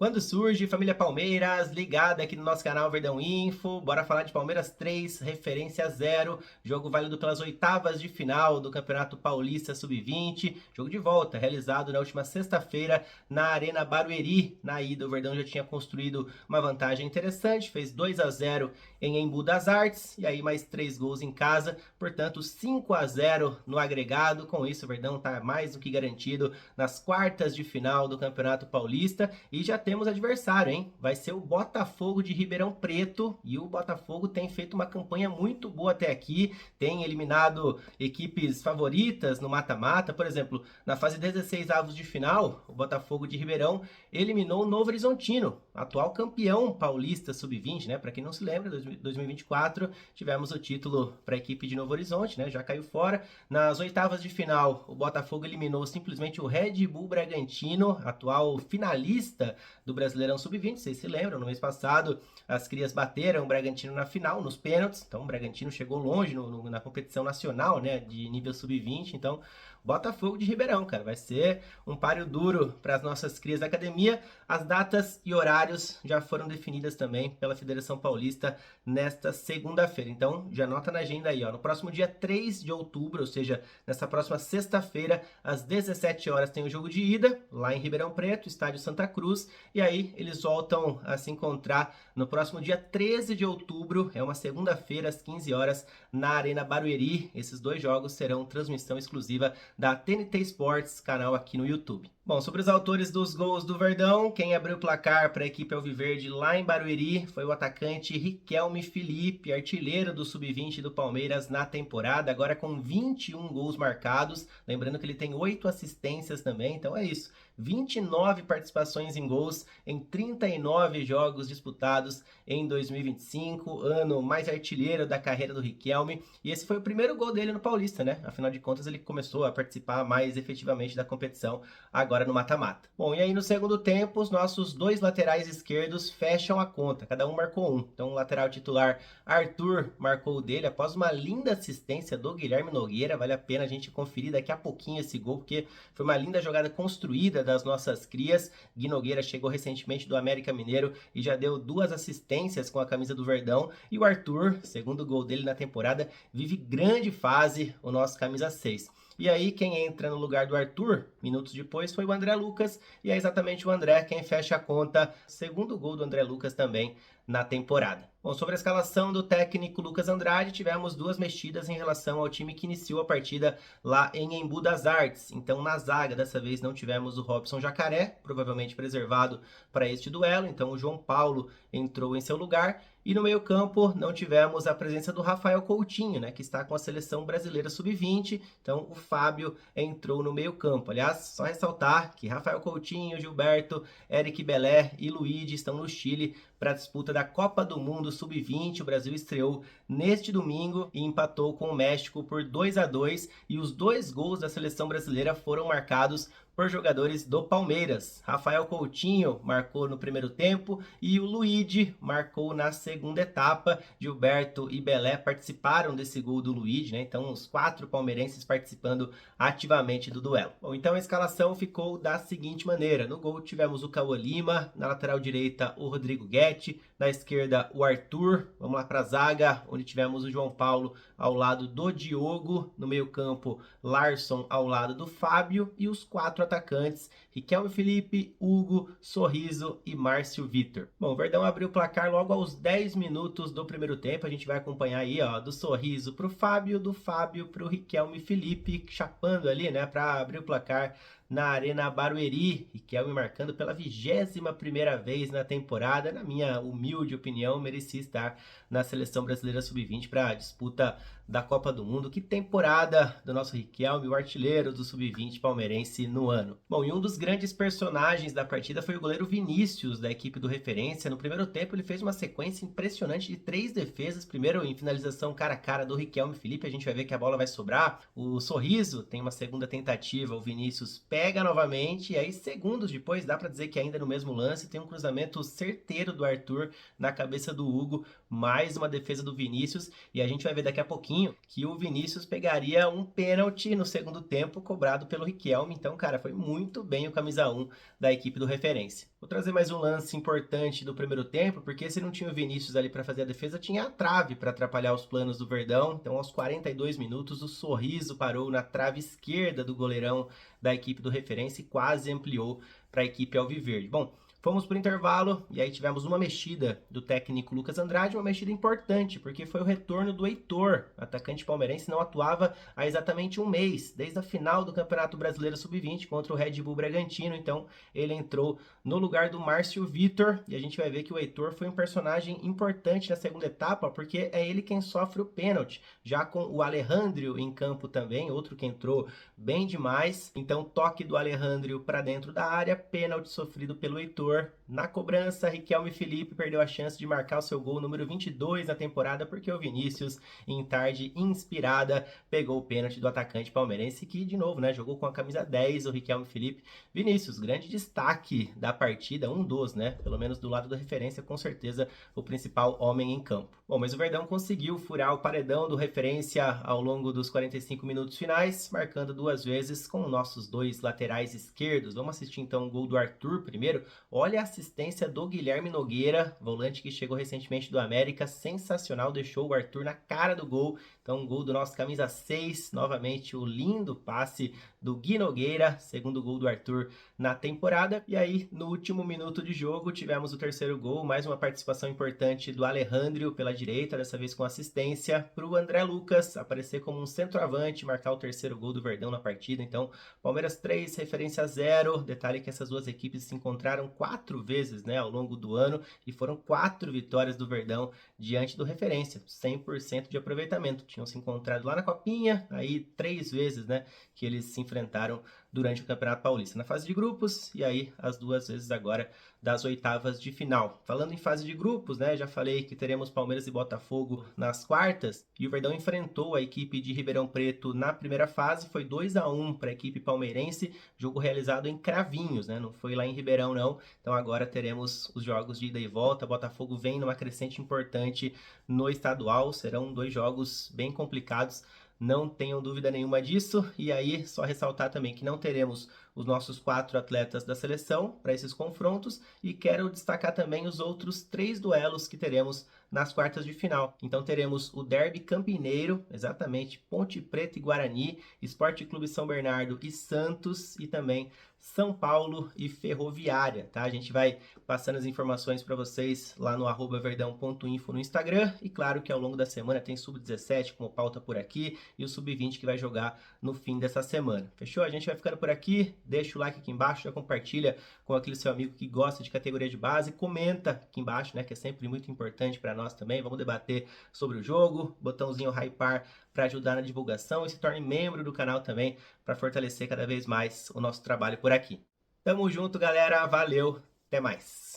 Quando surge, família Palmeiras, ligada aqui no nosso canal Verdão Info. Bora falar de Palmeiras 3, referência 0. Jogo válido pelas oitavas de final do Campeonato Paulista Sub-20. Jogo de volta, realizado na última sexta-feira na Arena Barueri. Na ida, o Verdão já tinha construído uma vantagem interessante, fez 2-0 em Embu das Artes. E aí mais 3 gols em casa, portanto 5-0 no agregado. Com isso, o Verdão está mais do que garantido nas quartas de final do Campeonato Paulista. E já temos adversário, hein? Vai ser o Botafogo de Ribeirão Preto, e o Botafogo tem feito uma campanha muito boa até aqui, tem eliminado equipes favoritas no mata-mata. Por exemplo, na fase 16 avos de final, o Botafogo de Ribeirão eliminou o Novo Horizontino, atual campeão paulista sub-20, né? Para quem não se lembra, 2024 tivemos o título para a equipe de Novo Horizonte, né? Já caiu fora. Nas oitavas de final, o Botafogo eliminou simplesmente o Red Bull Bragantino, atual finalista do Brasileirão Sub-20, vocês se lembram, no mês passado as crias bateram o Bragantino na final, nos pênaltis, então o Bragantino chegou longe na competição nacional, né, de nível Sub-20, então Botafogo de Ribeirão, cara, vai ser um páreo duro para as nossas crias da academia. As datas e horários já foram definidas também pela Federação Paulista nesta segunda-feira, então já anota na agenda aí, ó, no próximo dia 3 de outubro, ou seja, nessa próxima sexta-feira, às 17 horas tem o jogo de ida, lá em Ribeirão Preto, estádio Santa Cruz, e aí eles voltam a se encontrar no próximo dia 13 de outubro, é uma segunda-feira, às 15 horas, na Arena Barueri. Esses dois jogos serão transmissão exclusiva da TNT Sports, canal aqui no YouTube. Bom, sobre os autores dos gols do Verdão, quem abriu o placar para a equipe alviverde lá em Barueri foi o atacante Riquelme Felipe, artilheiro do Sub-20 do Palmeiras na temporada, agora com 21 gols marcados, lembrando que ele tem 8 assistências também, então é isso, 29 participações em gols em 39 jogos disputados em 2025, ano mais artilheiro da carreira do Riquelme, e esse foi o primeiro gol dele no Paulista, né? Afinal de contas, ele começou a participar mais efetivamente da competição agora no mata-mata. Bom, e aí no segundo tempo, os nossos dois laterais esquerdos fecham a conta, cada um marcou um. Então o lateral titular Arthur marcou o dele após uma linda assistência do Guilherme Nogueira, vale a pena a gente conferir daqui a pouquinho esse gol, porque foi uma linda jogada construída das nossas crias. Gui Nogueira chegou recentemente do América Mineiro e já deu 2 assistências com a camisa do Verdão, e o Arthur, segundo gol dele na temporada, vive grande fase, o nosso camisa 6. E aí quem entra no lugar do Arthur, minutos depois, foi o André Lucas, e é exatamente o André quem fecha a conta, segundo gol do André Lucas também na temporada. Bom, sobre a escalação do técnico Lucas Andrade, tivemos 2 mexidas em relação ao time que iniciou a partida lá em Embu das Artes. Então na zaga, dessa vez não tivemos o Robson Jacaré, provavelmente preservado para este duelo, então o João Paulo entrou em seu lugar. E no meio-campo não tivemos a presença do Rafael Coutinho, né, que está com a seleção brasileira sub-20. Então o Fábio entrou no meio-campo. Aliás, só ressaltar que Rafael Coutinho, Gilberto, Eric Belé e Luigi estão no Chile para a disputa da Copa do Mundo sub-20. O Brasil estreou neste domingo e empatou com o México por 2-2, e os 2 gols da seleção brasileira foram marcados por jogadores do Palmeiras. Rafael Coutinho marcou no primeiro tempo e o Luigi marcou na segunda etapa. Gilberto e Belé participaram desse gol do Luigi, né? Então os 4 palmeirenses participando ativamente do duelo. Bom, então a escalação ficou da seguinte maneira: no gol tivemos o Cauã Lima, na lateral direita o Rodrigo Guetti, na esquerda o Arthur. Vamos lá para a zaga, onde tivemos o João Paulo ao lado do Diogo, no meio-campo Larson ao lado do Fábio, e os 4 atacantes, Riquelme Felipe, Hugo, Sorriso e Márcio Vitor. Bom, o Verdão abriu o placar logo aos 10 minutos do primeiro tempo. A gente vai acompanhar aí, ó, do Sorriso pro Fábio, do Fábio pro Riquelme Felipe, chapando ali, né, para abrir o placar na Arena Barueri. Riquelme marcando pela 21ª vez na temporada. Na minha humilde opinião, merecia estar na seleção brasileira sub-20 para a disputa da Copa do Mundo. Que temporada do nosso Riquelme, o artilheiro do sub-20 palmeirense no ano. Bom, e um dos grandes personagens da partida foi o goleiro Vinícius, da equipe do Referência. No primeiro tempo ele fez uma sequência impressionante de 3 defesas, primeiro em finalização cara a cara do Riquelme Felipe, a gente vai ver que a bola vai sobrar. O Sorriso tem uma segunda tentativa, o Vinícius pega novamente, e aí segundos depois, dá para dizer que ainda no mesmo lance, tem um cruzamento certeiro do Arthur na cabeça do Hugo, mais uma defesa do Vinícius, e a gente vai ver daqui a pouquinho pouquinho que o Vinícius pegaria um pênalti no segundo tempo cobrado pelo Riquelme. Então, cara, foi muito bem o camisa 1 da equipe do Referência. Vou trazer mais um lance importante do primeiro tempo, porque se não tinha o Vinícius ali para fazer a defesa, tinha a trave para atrapalhar os planos do Verdão. Então, aos 42 minutos, o Sorriso parou na trave esquerda do goleirão da equipe do Referência e quase ampliou para a equipe alviverde. Bom, fomos para o intervalo e aí tivemos uma mexida do técnico Lucas Andrade, uma mexida importante, porque foi o retorno do Heitor, atacante palmeirense, não atuava há exatamente um mês, desde a final do Campeonato Brasileiro Sub-20 contra o Red Bull Bragantino. Então ele entrou no lugar do Márcio Vitor e a gente vai ver que o Heitor foi um personagem importante na segunda etapa, porque é ele quem sofre o pênalti, já com o Alejandro em campo também, outro que entrou bem demais. Então toque do Alejandro para dentro da área, pênalti sofrido pelo Heitor. Na cobrança, Riquelme Felipe perdeu a chance de marcar o seu gol número 22 na temporada, porque o Vinícius, em tarde inspirada, pegou o pênalti do atacante palmeirense, que, de novo, né, jogou com a camisa 10, o Riquelme Felipe. Vinícius, grande destaque da partida, um dos, né, pelo menos do lado da Referência, com certeza o principal homem em campo. Bom, mas o Verdão conseguiu furar o paredão do Referência ao longo dos 45 minutos finais, marcando duas vezes com nossos dois laterais esquerdos. Vamos assistir então o gol do Arthur primeiro. Olha a assistência do Guilherme Nogueira, volante que chegou recentemente do América, sensacional, deixou o Arthur na cara do gol. Então, um gol do nosso camisa 6, novamente o lindo passe do Gui Nogueira, segundo gol do Arthur na temporada. E aí, no último minuto de jogo, tivemos o terceiro gol, mais uma participação importante do Alejandro pela direita, dessa vez com assistência para o André Lucas aparecer como um centroavante, marcar o terceiro gol do Verdão na partida. Então, Palmeiras 3, Referência 0. Detalhe que essas duas equipes se encontraram 4 vezes, né, ao longo do ano e foram 4 vitórias do Verdão diante do Referência, 100% de aproveitamento. Tinham se encontrado lá na Copinha, aí 3 vezes, né, que eles se enfrentaram durante o Campeonato Paulista, na fase de grupos, e aí as 2 vezes agora das oitavas de final. Falando em fase de grupos, né, já falei que teremos Palmeiras e Botafogo nas quartas, e o Verdão enfrentou a equipe de Ribeirão Preto na primeira fase, foi 2-1 para a equipe palmeirense, jogo realizado em Cravinhos, né, não foi lá em Ribeirão não. Então agora teremos os jogos de ida e volta. Botafogo vem numa crescente importante no estadual, serão 2 jogos bem complicados, não tenham dúvida nenhuma disso. E aí, só ressaltar também que não teremos os nossos 4 atletas da seleção para esses confrontos, e quero destacar também os outros 3 duelos que teremos nas quartas de final. Então teremos o Derby Campineiro, exatamente, Ponte Preta e Guarani, Esporte Clube São Bernardo e Santos, e também São Paulo e Ferroviária, tá? A gente vai passando as informações para vocês lá no @verdão.info no Instagram, e claro que ao longo da semana tem Sub-17 como pauta por aqui, e o Sub-20 que vai jogar no fim dessa semana. Fechou? A gente vai ficando por aqui. Deixa o like aqui embaixo, já compartilha com aquele seu amigo que gosta de categoria de base, comenta aqui embaixo, né, que é sempre muito importante para nós também. Vamos debater sobre o jogo, botãozinho hypar para ajudar na divulgação, e se torne membro do canal também para fortalecer cada vez mais o nosso trabalho por aqui. Tamo junto, galera, valeu, até mais!